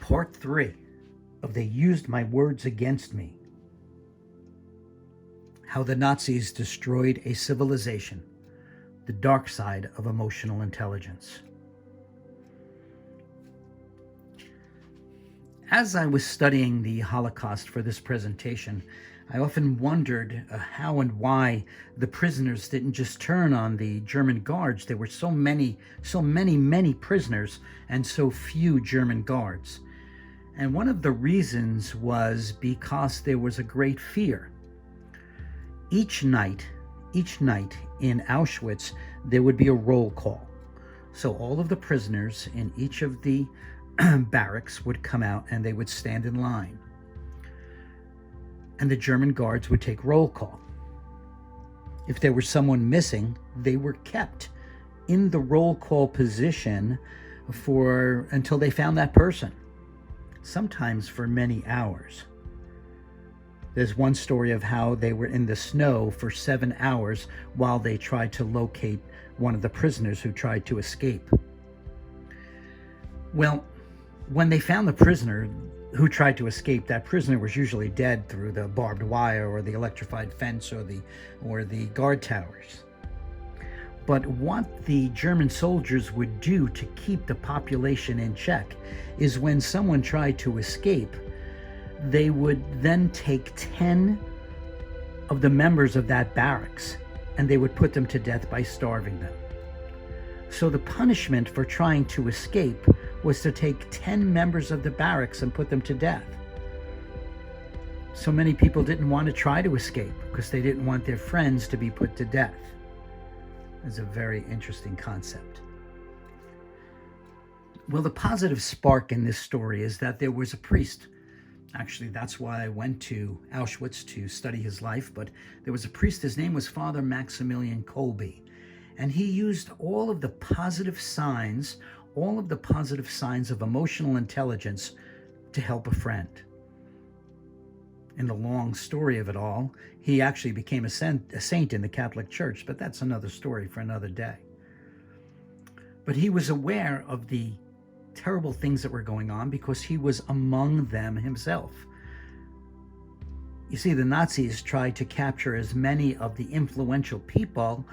Part 3 of They Used My Words Against Me. How the Nazis Destroyed a Civilization. The Dark Side of Emotional Intelligence. As I was studying the Holocaust for this presentation, I often wondered how and why the prisoners didn't just turn on the German guards. There were so many prisoners and so few German guards. And one of the reasons was because there was a great fear. Each night in Auschwitz, there would be a roll call. So all of the prisoners in each of the barracks would come out and they would stand in line. And the German guards would take roll call. If there was someone missing, they were kept in the roll call position until they found that person, sometimes for many hours. There's one story of how they were in the snow for 7 hours while they tried to locate one of the prisoners who tried to escape. Well, when they found the prisoner who tried to escape, that prisoner was usually dead through the barbed wire or the electrified fence or the guard towers. But what the German soldiers would do to keep the population in check is when someone tried to escape, they would then take 10 of the members of that barracks and they would put them to death by starving them. So the punishment for trying to escape was to take 10 members of the barracks and put them to death. So many people didn't want to try to escape because they didn't want their friends to be put to death. It's a very interesting concept. Well, the positive spark in this story is that there was a priest. Actually, that's why I went to Auschwitz to study his life, but there was a priest. His name was Father Maximilian Kolbe. And he used all of the positive signs of emotional intelligence to help a friend. In the long story of it all, he actually became a saint in the Catholic Church, but that's another story for another day. But he was aware of the terrible things that were going on because he was among them himself. You see, the Nazis tried to capture as many of the influential people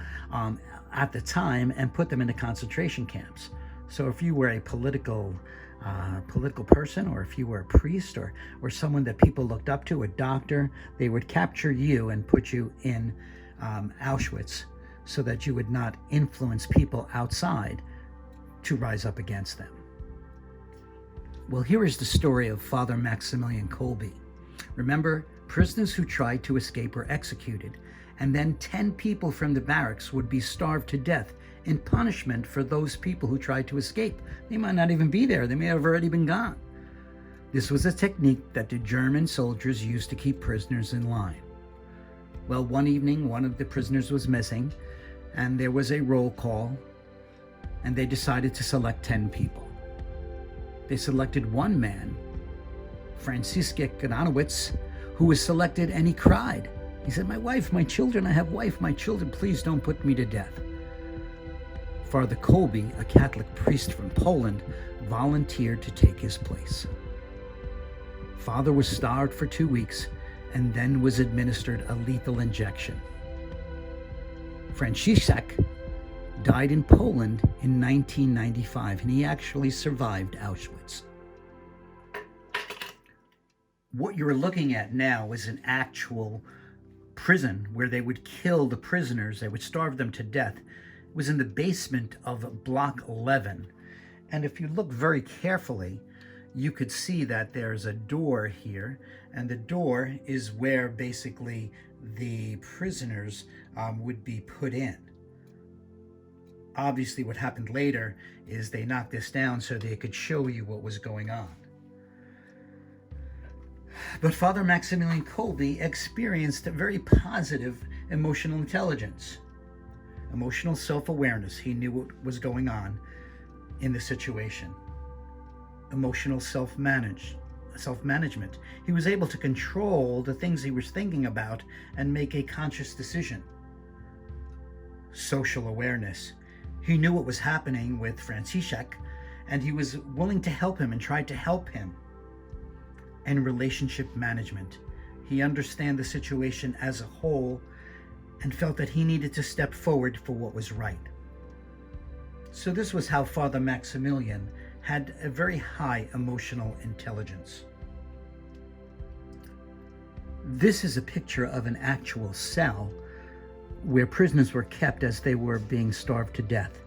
at the time and put them into concentration camps. So if you were a political person, or if you were a priest or someone that people looked up to, a doctor, they would capture you and put you in Auschwitz so that you would not influence people outside to rise up against them. Well, here is the story of Father Maximilian Kolbe. Remember, prisoners who tried to escape were executed, and then 10 people from the barracks would be starved to death in punishment for those people who tried to escape. They might not even be there. They may have already been gone. This was a technique that the German soldiers used to keep prisoners in line. Well, one evening, one of the prisoners was missing, and there was a roll call, and they decided to select 10 people. They selected one man, Franziska Gdanowitz, who was selected, and he cried. He said, "My wife, my children, I have wife, my children, please don't put me to death." Father Kolbe, a Catholic priest from Poland, volunteered to take his place. Father was starved for 2 weeks and then was administered a lethal injection. Franciszek died in Poland in 1995, and he actually survived Auschwitz. What you're looking at now is an actual prison where they would kill the prisoners. They would starve them to death. It was in the basement of Block 11. And if you look very carefully, you could see that there's a door here, and the door is where basically the prisoners would be put in. Obviously, what happened later is they knocked this down so they could show you what was going on. But Father Maximilian Kolbe experienced a very positive emotional intelligence, emotional self-awareness. He knew what was going on in the situation. Emotional self-management. He was able to control the things he was thinking about and make a conscious decision. Social awareness. He knew what was happening with Franciszek, and he was willing to help him and tried to help him and relationship management. He understood the situation as a whole and felt that he needed to step forward for what was right. So this was how Father Maximilian had a very high emotional intelligence. This is a picture of an actual cell where prisoners were kept as they were being starved to death.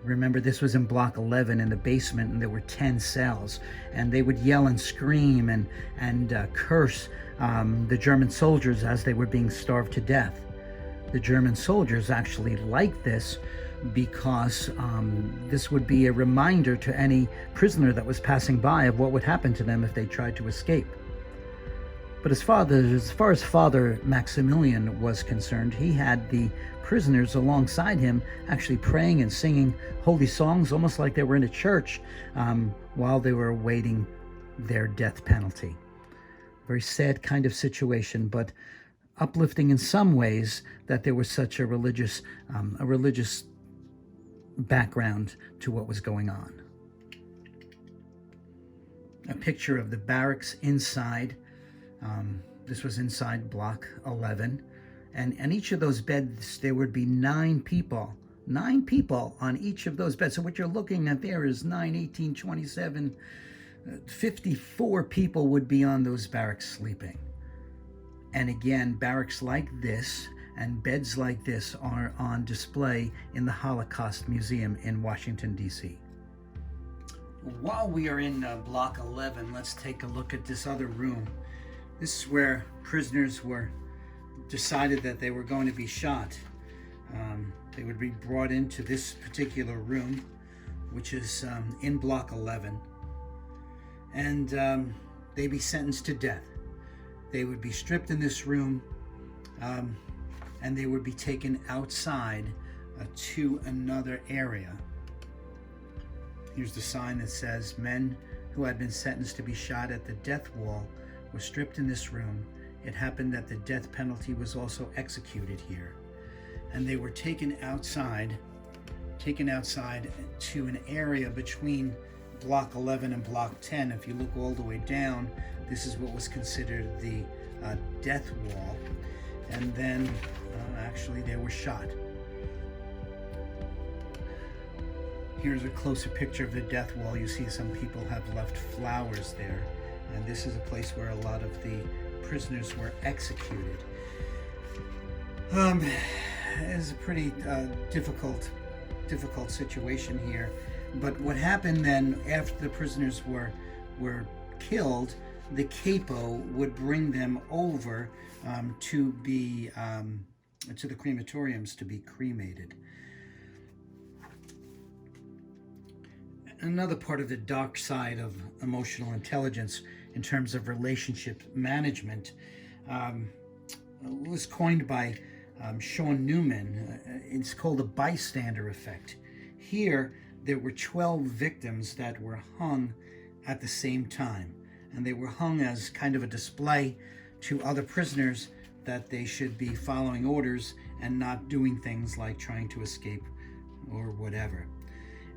Remember, this was in Block 11 in the basement, and there were 10 cells, and they would yell and scream and curse the German soldiers as they were being starved to death. The German soldiers actually liked this because this would be a reminder to any prisoner that was passing by of what would happen to them if they tried to escape. But as far as Father Maximilian was concerned, he had the prisoners alongside him actually praying and singing holy songs, almost like they were in a church, while they were awaiting their death penalty. Very sad kind of situation, but uplifting in some ways that there was such a religious background to what was going on. A picture of the barracks inside. This was inside Block 11. And each of those beds, there would be 9 people. 9 people on each of those beds. So what you're looking at there is 9, 18, 27, 54 people would be on those barracks sleeping. And again, barracks like this and beds like this are on display in the Holocaust Museum in Washington, D.C. While we are in Block 11, let's take a look at this other room. This is where prisoners were decided that they were going to be shot. They would be brought into this particular room, which is in Block 11, and they'd be sentenced to death. They would be stripped in this room, and they would be taken outside to another area. Here's the sign that says, "Men who had been sentenced to be shot at the death wall were stripped in this room. It happened that the death penalty was also executed here." And they were taken outside to an area between Block 11 and Block 10. If you look all the way down, this is what was considered the death wall. And then actually they were shot. Here's a closer picture of the death wall. You see some people have left flowers there. And this is a place where a lot of the prisoners were executed. It's a pretty difficult situation here. But what happened then, after the prisoners were killed, the capo would bring them over to the crematoriums to be cremated. Another part of the dark side of emotional intelligence in terms of relationship management was coined by Sean Newman. It's called the bystander effect. Here, there were 12 victims that were hung at the same time, and they were hung as kind of a display to other prisoners that they should be following orders and not doing things like trying to escape or whatever.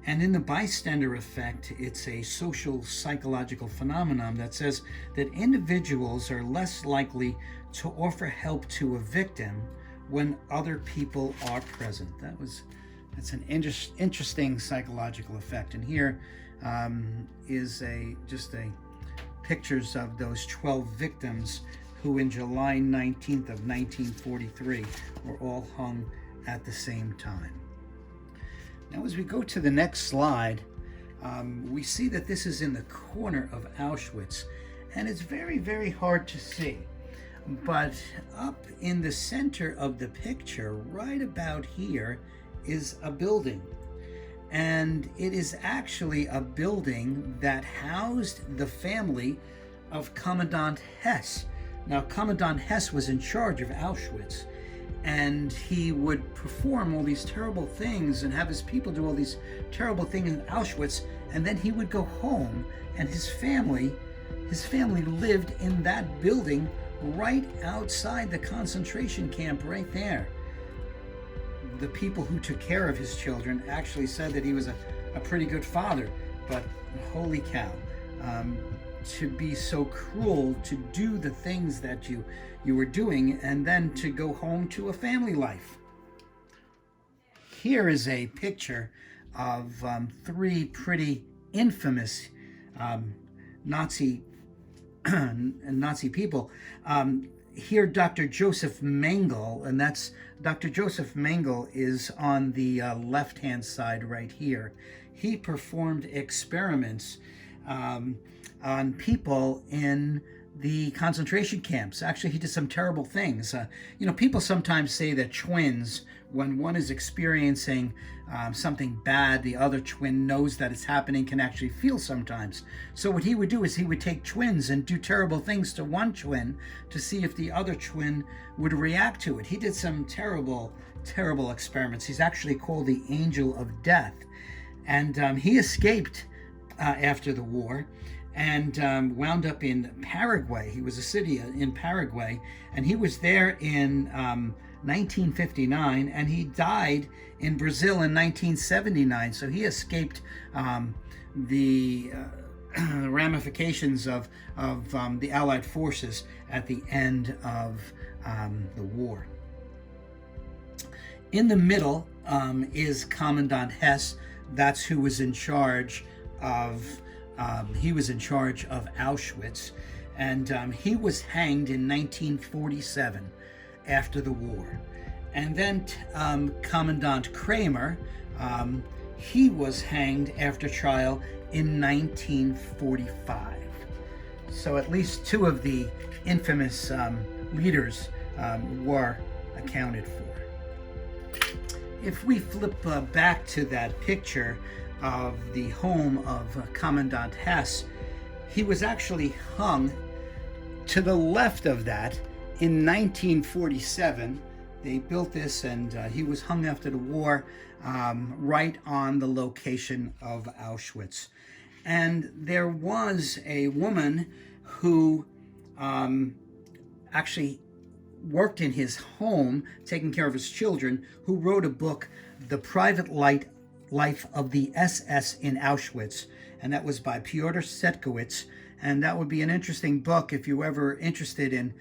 And in the bystander effect, it's a social psychological phenomenon that says that individuals are less likely to offer help to a victim when other people are present. That's an interesting psychological effect. And here is just pictures of those 12 victims who in July 19th of 1943 were all hung at the same time. Now, as we go to the next slide, we see that this is in the corner of Auschwitz, and it's very, very hard to see. But up in the center of the picture, right about here, is a building. And it is actually a building that housed the family of Commandant Hess. Now, Commandant Hess was in charge of Auschwitz, and he would perform all these terrible things and have his people do all these terrible things in Auschwitz, and then he would go home, and his family lived in that building right outside the concentration camp right there. The people who took care of his children actually said that he was a pretty good father, but holy cow. to be so cruel to do the things that you were doing, and then to go home to a family life. Here is a picture of three pretty infamous Nazi people. Here, Dr. Joseph Mengele, and that's Dr. Joseph Mengele is on the left-hand side right here. He performed experiments on people in the concentration camps. Actually, he did some terrible things. People sometimes say that twins, when one is experiencing something bad, the other twin knows that it's happening, can actually feel sometimes. So what he would do is he would take twins and do terrible things to one twin to see if the other twin would react to it. He did some terrible, terrible experiments. He's actually called the Angel of Death. And he escaped after the war and wound up in Paraguay. He was a city in Paraguay, and he was there in 1959, and he died in Brazil in 1979. So he escaped the ramifications of the Allied forces at the end of the war. In the middle is Commandant Hess. That's who was in charge of Auschwitz, and he was hanged in 1947 after the war. And then Commandant Kramer, he was hanged after trial in 1945. So at least two of the infamous leaders were accounted for. If we flip back to that picture of the home of Commandant Hess, he was actually hung to the left of that in 1947. They built this, and he was hung after the war right on the location of Auschwitz. And there was a woman who actually worked in his home, taking care of his children, who wrote a book, The Private Life of the SS in Auschwitz, and that was by Piotr Setkowitz. And that would be an interesting book if you're ever interested in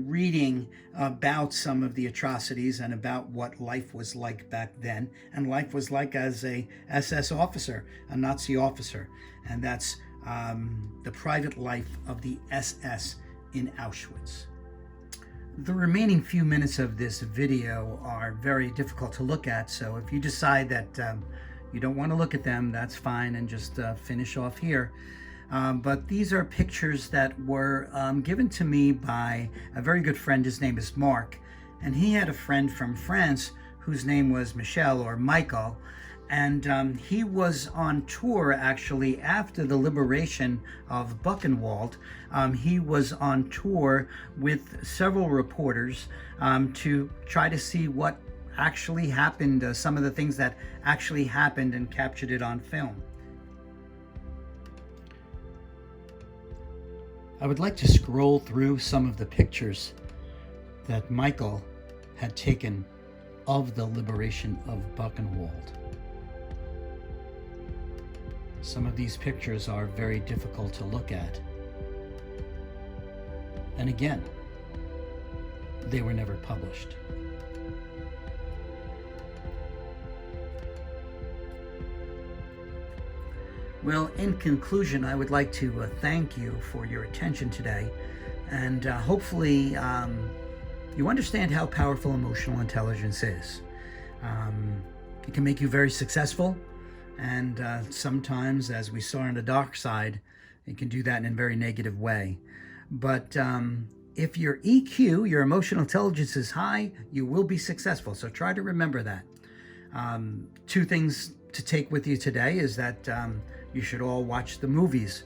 reading about some of the atrocities and about what life was like back then, and life was like as a SS officer, a Nazi officer. And that's The Private Life of the SS in Auschwitz. The remaining few minutes of this video are very difficult to look at, so if you decide that you don't want to look at them, that's fine, and just finish off here. But these are pictures that were given to me by a very good friend. His name is Mark, and he had a friend from France whose name was Michel or Michael, and he was on tour actually after the liberation of Buchenwald. He was on tour with several reporters to try to see what actually happened, some of the things that actually happened, and captured it on film. I would like to scroll through some of the pictures that Michael had taken of the liberation of Buchenwald. Some of these pictures are very difficult to look at. And again, they were never published. Well, in conclusion, I would like to thank you for your attention today, and hopefully you understand how powerful emotional intelligence is. It can make you very successful, and sometimes, as we saw on the dark side, it can do that in a very negative way. But if your EQ, your emotional intelligence, is high, you will be successful. So try to remember that. Two things to take with you today is that you should all watch the movies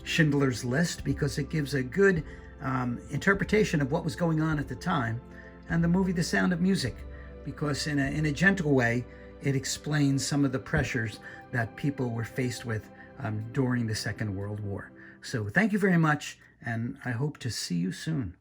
Schindler's List, because it gives a good interpretation of what was going on at the time, and the movie The Sound of Music, because in a gentle way it explains some of the pressures that people were faced with during the Second World War. So thank you very much, and I hope to see you soon.